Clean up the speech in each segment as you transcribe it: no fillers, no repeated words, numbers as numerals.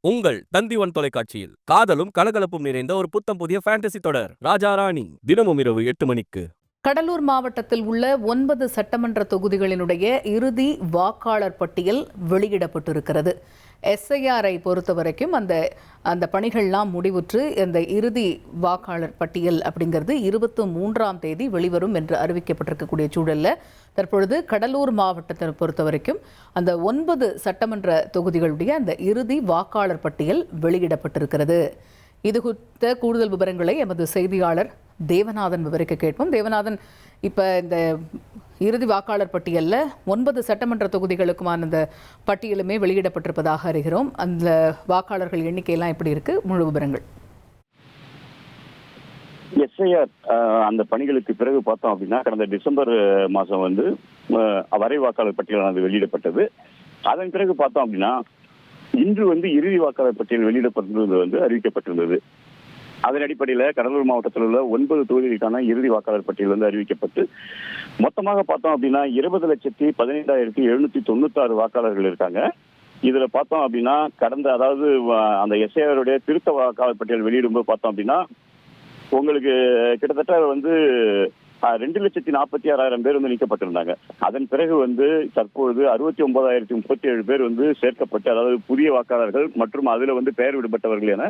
உங்கள் தந்திவன் தொலைக்காட்சியில் காதலும் கலகலப்பும் நிறைந்த ஒரு புத்தம் புதிய ஃபேண்டசி தொடர் ராஜா ராணி தினமும் இரவு 8 மணிக்கு. கடலூர் மாவட்டத்தில் உள்ள 9 சட்டமன்ற தொகுதிகளினுடைய இறுதி வாக்காளர் பட்டியல் வெளியிடப்பட்டிருக்கிறது. எஸ்ஐஆரை பொறுத்தவரைக்கும் அந்த பணிகள்லாம் முடிவுற்று இந்த இறுதி வாக்காளர் பட்டியல் அப்படிங்கிறது 23ஆம் தேதி வெளிவரும் என்று அறிவிக்கப்பட்டிருக்கக்கூடிய சூழலில் தற்பொழுது கடலூர் மாவட்டத்தை பொறுத்தவரைக்கும் அந்த 9 சட்டமன்ற தொகுதிகளுடைய அந்த இறுதி வாக்காளர் பட்டியல் வெளியிடப்பட்டிருக்கிறது. இது குறித்த கூடுதல் விவரங்களை எமது செய்தியாளர் தேவநாதன் விவரிக்க கேட்போம். தேவநாதன், இப்போ இந்த இறுதி வாக்காளர் பட்டியலில் 9 சட்டமன்ற தொகுதிகளுக்குமான அந்த பட்டியலுமே வெளியிடப்பட்டிருப்பதாக அறிகிறோம். அந்த வாக்காளர்கள் எண்ணிக்கையெல்லாம் எப்படி இருக்கு? முழு விவரங்கள். எஸ்ஐஆர் அந்த பணிகளுக்கு பிறகு பார்த்தோம் அப்படின்னா கடந்த டிசம்பர் மாதம் வரை வாக்காளர் பட்டியலானது வெளியிடப்பட்டது. அதன் பிறகு பார்த்தோம் அப்படின்னா இன்று இறுதி வாக்காளர் பட்டியல் வெளியிடப்பட்டிருந்தது அறிவிக்கப்பட்டிருந்தது. அதன் அடிப்படையில் கடலூர் மாவட்டத்தில் உள்ள 9 தொகுதிகளுக்கான இறுதி வாக்காளர் பட்டியல் அறிவிக்கப்பட்டு மொத்தமாக பார்த்தோம் அப்படின்னா 20,15,796 வாக்காளர்கள் இருக்காங்க. இதுல பார்த்தோம் அப்படின்னா அதாவது அந்த எஸ்ஐஆருடைய திருத்த வாக்காளர் பட்டியல் வெளியிடும்போது பார்த்தோம் அப்படின்னா உங்களுக்கு கிட்டத்தட்ட 2,46,000 பேர் நீக்கப்பட்டிருந்தாங்க. அதன் பிறகு தற்பொழுது 69,037 பேர் சேர்க்கப்பட்டு, அதாவது புதிய வாக்காளர்கள் மற்றும் அதுல பெயர் விடுபட்டவர்கள் என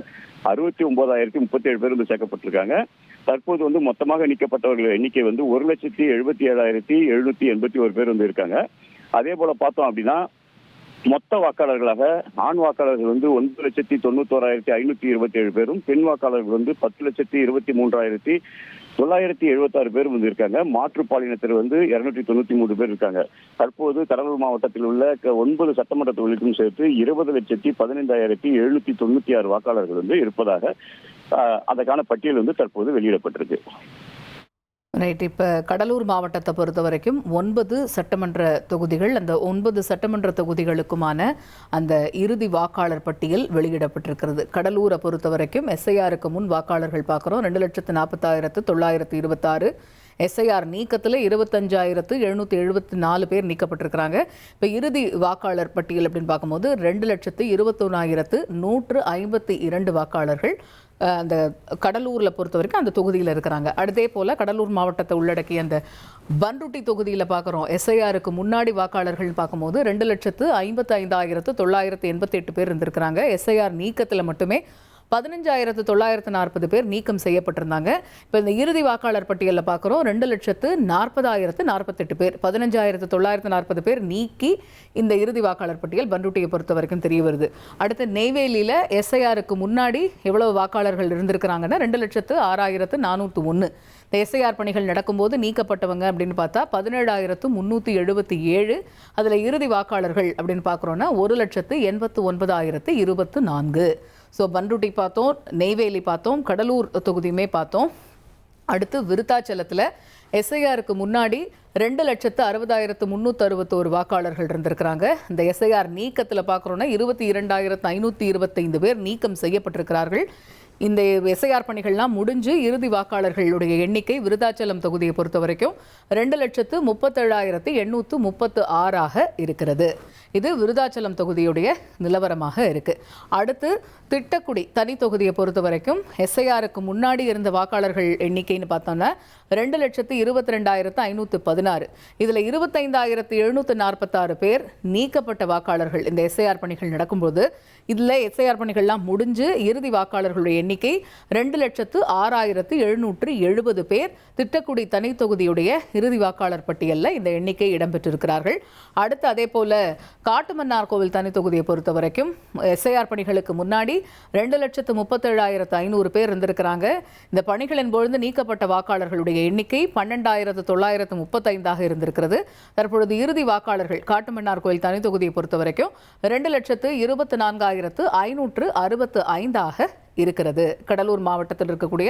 69,037 பேர் சேர்க்கப்பட்டிருக்காங்க. தற்போது மொத்தமாக நீக்கப்பட்டவர்கள் எண்ணிக்கை 1,77,781 பேர் இருக்காங்க. அதே போல பார்த்தோம் அப்படின்னா மொத்த வாக்காளர்களாக ஆண் வாக்காளர்கள் 9,91,527 பேரும், பெண் வாக்காளர்கள் 10,23,976 பேர் இருக்காங்க. மாற்றுப்பாலினத்தர் 293 பேர் இருக்காங்க. தற்போது கடலூர் மாவட்டத்தில் உள்ள 9 சட்டமன்ற தொகுதிகளுக்கும் சேர்த்து 20,15,796 வாக்காளர்கள் இருப்பதாக அதற்கான பட்டியல் தற்போது வெளியிடப்பட்டிருக்கு. ரைட். இப்போ கடலூர் மாவட்டத்தை பொறுத்த வரைக்கும் 9 சட்டமன்ற தொகுதிகள், அந்த 9 சட்டமன்ற தொகுதிகளுக்குமான அந்த இறுதி வாக்காளர் பட்டியல் வெளியிடப்பட்டிருக்கிறது. கடலூரை பொறுத்த வரைக்கும் எஸ்ஐஆருக்கு முன் வாக்காளர்கள் பார்க்குறோம் 2,40,926. எஸ்ஐஆர் நீக்கத்தில் 25,774 பேர் நீக்கப்பட்டிருக்கிறாங்க. இப்போ இறுதி வாக்காளர் பட்டியல் அப்படின்னு பார்க்கும்போது 2,21,152 வாக்காளர்கள் அந்த கடலூரில் பொறுத்த வரைக்கும் அந்த தொகுதியில் இருக்கிறாங்க. அதே போல் கடலூர் மாவட்டத்தை உள்ளடக்கிய அந்த பன்ருட்டி தொகுதியில் பார்க்குறோம் எஸ்ஐஆருக்கு முன்னாடி வாக்காளர்கள் பார்க்கும்போது 2,55,988 பேர் இருந்திருக்கிறாங்க. எஸ்ஐஆர் நீக்கத்தில் மட்டுமே 15,940 பேர் நீக்கம் செய்யப்பட்டிருந்தாங்க. இப்போ இந்த இறுதி வாக்காளர் பட்டியலில் பார்க்குறோம் 2,40,048 பேர், 15,940 பேர் நீக்கி இந்த இறுதி வாக்காளர் பட்டியல் பன்ருட்டியை பொறுத்த வரைக்கும் தெரிய வருது. அடுத்து நெய்வேலியில் எஸ்ஐஆருக்கு முன்னாடி எவ்வளவு வாக்காளர்கள் இருந்திருக்கிறாங்கன்னா 2,06,401. இந்த எஸ்ஐஆர் பணிகள் நடக்கும்போது நீக்கப்பட்டவங்க அப்படின்னு பார்த்தா 17,377. அதில் இறுதி வாக்காளர்கள் அப்படின்னு பார்க்குறோன்னா 1,89,024. ஸோ பன்ருட்டி பார்த்தோம், நெய்வேலி பார்த்தோம், கடலூர் தொகுதியுமே பார்த்தோம். அடுத்து விருத்தாச்சலத்தில் எஸ்ஐஆருக்கு முன்னாடி 2,60,361 வாக்காளர்கள் இருந்திருக்கிறாங்க. இந்த எஸ்ஐஆர் நீக்கத்தில் பார்க்குறோன்னா 22,525 பேர் நீக்கம் செய்யப்பட்டிருக்கிறார்கள். இந்த எஸ்ஐஆர் பணிகள்லாம் முடிஞ்சு இறுதி வாக்காளர்களுடைய எண்ணிக்கை விருத்தாச்சலம் தொகுதியை பொறுத்த வரைக்கும் 2,37,836 இருக்கிறது. இது விருத்தாச்சலம் தொகுதியுடைய நிலவரமாக இருக்கு. அடுத்து திட்டக்குடி தனி தொகுதியை பொறுத்த வரைக்கும் எஸ்ஐஆருக்கு முன்னாடி இருந்த வாக்காளர்கள் எண்ணிக்கைன்னு பார்த்தோம்னா 2,22,516. இதில் 25,746 பேர் நீக்கப்பட்ட வாக்காளர்கள். இந்த எஸ்ஐஆர் பணிகள் நடக்கும்போது இதில் எஸ்ஐஆர் பணிகள்லாம் முடிஞ்சு இறுதி வாக்காளர்களுடைய எண்ணிக்கை 2,06,770 பேர் திட்டக்குடி தனி தொகுதியுடைய இறுதி வாக்காளர் பட்டியலில் இந்த எண்ணிக்கை இடம்பெற்றிருக்கிறார்கள். அடுத்து அதே போல காட்டுமன்னார் கோவில் தனி தொகுதியை பொறுத்த வரைக்கும் எஸ்ஐஆர் பணிகளுக்கு முன்னாடி 2,37,500 பேர் இருந்திருக்கிறாங்க. இந்த பணிகளின் பொழுது நீக்கப்பட்ட வாக்காளர்களுடைய எண்ணிக்கை 12,935 இருந்திருக்கிறது. தற்பொழுது இறுதி வாக்காளர்கள் காட்டுமன்னார் கோவில் தனி தொகுதியை பொறுத்த வரைக்கும் 2,24,565 இருக்கிறது. கடலூர் மாவட்டத்தில் இருக்கக்கூடிய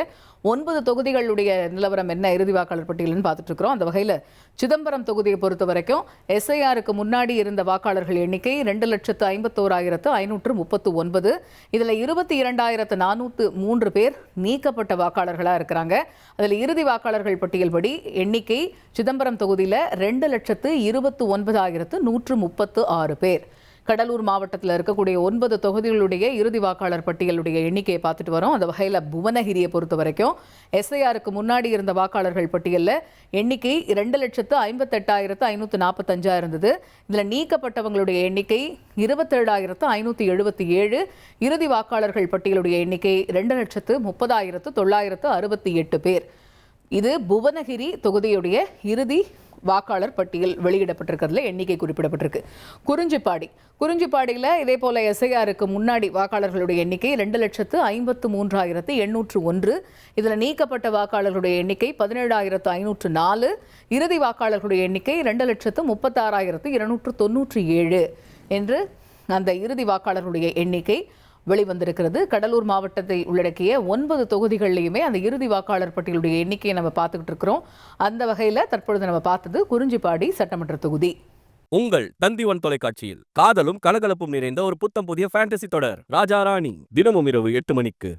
9 தொகுதிகளுடைய நிலவரம் என்ன இறுதி வாக்காளர் பட்டியல்னு பார்த்துட்டு இருக்கிறோம். அந்த வகையில் சிதம்பரம் தொகுதியை பொறுத்த வரைக்கும் எஸ்ஐஆருக்கு முன்னாடி இருந்த வாக்காளர்கள் எண்ணிக்கை 2,51,539. இதில் 22,403 பேர் நீக்கப்பட்ட வாக்காளர்களாக இருக்கிறாங்க. அதில் இறுதி வாக்காளர்கள் பட்டியல் படி எண்ணிக்கை சிதம்பரம் தொகுதியில் 2,29,136 பேர். கடலூர் மாவட்டத்தில் இருக்கக்கூடிய 9 தொகுதிகளுடைய இறுதி வாக்காளர் பட்டியலுடைய எண்ணிக்கையை பார்த்துட்டு வரோம். அந்த வகையில் புவனகிரியை பொறுத்த வரைக்கும் எஸ்ஐஆருக்கு முன்னாடி இருந்த வாக்காளர்கள் பட்டியலில் எண்ணிக்கை 2,58,545 இருந்தது. இதில் நீக்கப்பட்டவங்களுடைய எண்ணிக்கை 27,577. இறுதி வாக்காளர்கள் பட்டியலுடைய எண்ணிக்கை 2,30,968 பேர். இது புவனகிரி தொகுதியுடைய இறுதி வாக்காளர் பட்டியல் வெளியிடப்பட்டிருக்கிறதுல எண்ணிக்கை குறிப்பிடப்பட்டிருக்கு. குறிஞ்சிப்பாடியில் இதே போல எஸ்ஐஆருக்கு முன்னாடி வாக்காளர்களுடைய எண்ணிக்கை 2,53,801. இதில் நீக்கப்பட்ட வாக்காளர்களுடைய எண்ணிக்கை 17,504. இறுதி வாக்காளர்களுடைய எண்ணிக்கை 2,36,297 என்று அந்த இறுதி வாக்காளர்களுடைய எண்ணிக்கை வெளிவந்திருக்கிறது. கடலூர் மாவட்டத்தை உள்ளடக்கிய 9 தொகுதிகளிலுமே அந்த இறுதி வாக்காளர் பட்டியலுடைய எண்ணிக்கையை நம்ம பார்த்துக்கிட்டு இருக்கிறோம். அந்த வகையில் தற்பொழுது நம்ம பார்த்தது குறிஞ்சிப்பாடி சட்டமன்ற தொகுதி. உங்கள் தந்தி1 தொலைக்காட்சியில் காதலும் கலகலப்பும் நிறைந்த ஒரு புத்தம் புதிய ஃபேண்டசி தொடர் ராஜா ராணி தினமும் இரவு 8 மணிக்கு.